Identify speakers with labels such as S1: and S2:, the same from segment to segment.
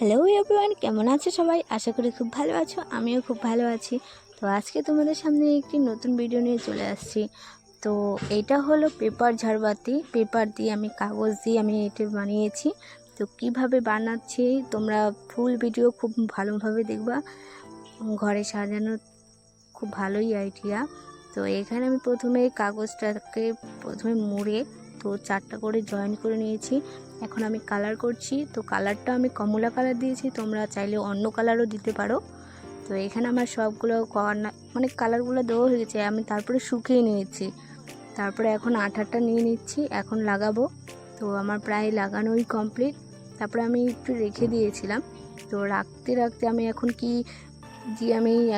S1: Hello everyone, কেমন আছো সবাই? আশা করি খুব ভালো আছো। আমিও খুব ভালো আছি। তো আজকে তোমাদের সামনে একটি নতুন ভিডিও নিয়ে চলে আসছি। তো এটা হলো পেপার ঝাড়বাতি। পেপার দিয়ে আমি কাগজ দিয়ে আমি এটা বানিয়েছি। তো কিভাবে বানাচ্ছি তোমরা ফুল ভিডিও খুব ভালোভাবে দেখবা। ঘরে সাজানোর খুব ভালোই আইডিয়া। তো এখানে আমি প্রথমে কাগজটাকে মুড়ে তো 4টা করে জয়েন করে নিয়েছি। এখন আমি কালার করছি। তো কালারটা আমি কমলা কালার দিয়েছি, তোমরা চাইলে অন্য কালারও দিতে পারো। তো এখানে আমার সবগুলো কালারগুলো দেওয়া হয়ে গেছে। আমি তারপরে শুকিয়ে নিয়েছি। তারপরে এখন আঠাটা নিয়ে নিচ্ছি, এখন লাগাবো। তো আমার প্রায় লাগানোই কমপ্লিট। তারপরে আমি একটু রেখে দিয়েছিলাম। তো রাখতে রাখতে আমি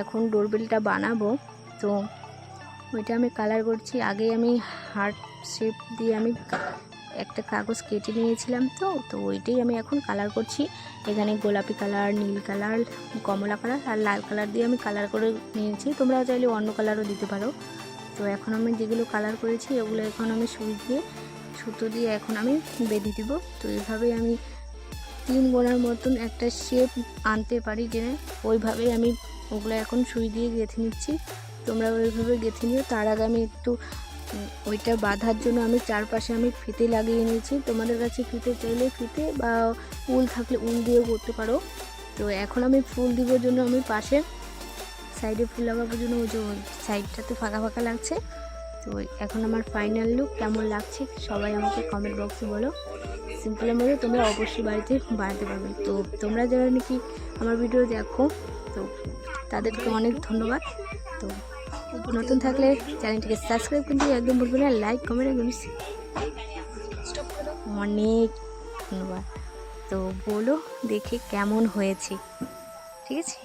S1: এখন ডোরবেলটা বানাবো। তো ওইটা আমি কালার করছি। আগে আমি হার্ট শেপ দিয়ে আমি একটা কাগজ কেটে নিয়েছিলাম। তো ওইটাই আমি এখন কালার করছি। এখানে গোলাপি কালার, নীল কালার, কমলা কালার আর লাল কালার দিয়ে আমি কালার করে নিয়েছি। তোমরা চাইলে অন্য কালারও দিতে পারো। তো এখন আমি যেগুলো কালার করেছি ওগুলো এখন আমি সুতো দিয়ে এখন আমি বেঁধে দিব। তো এইভাবেই আমি 3 গোনার মতন একটা শেপ আনতে পারি, যে ওইভাবেই আমি ওগুলো এখন সুই দিয়ে গেঁথে নিচ্ছি। তোমরা ওইভাবে গেঁথে নিও। তার আগে আমি একটু ওইটা বাঁধার জন্য আমি চারপাশে আমি ফিতে লাগিয়ে নিয়েছি। তোমাদের কাছে ফিতে চাইলে ফিতে বা উল থাকলে উল দিয়েও করতে পারো। তো এখন আমি ফুল দিবার জন্য আমি পাশে সাইডে ফুল লাগাবার জন্য ওই যে সাইডটাতে ফাঁকা ফাঁকা লাগছে। তো এখন আমার ফাইনাল লুক কেমন লাগছে সবাই আমাকে কমেন্ট বক্সে বলো। সিম্পলের মধ্যে তোমরা অবশ্যই বাড়িতে বানাতে পারবে। তো তোমরা যারা নাকি আমার ভিডিও দেখো তো তাদেরকে অনেক ধন্যবাদ। তো নতুন থাকলে চ্যানেলটিকে সাবস্ক্রাইব কিন্তু একদম ভুলবে না, লাইক কমেন্ট একদম অনেক ধন্যবাদ। তো বলো দেখে কেমন হয়েছে, ঠিক আছে?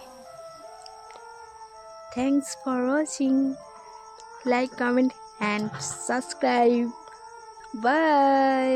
S1: Thanks for watching, like comment and subscribe, by.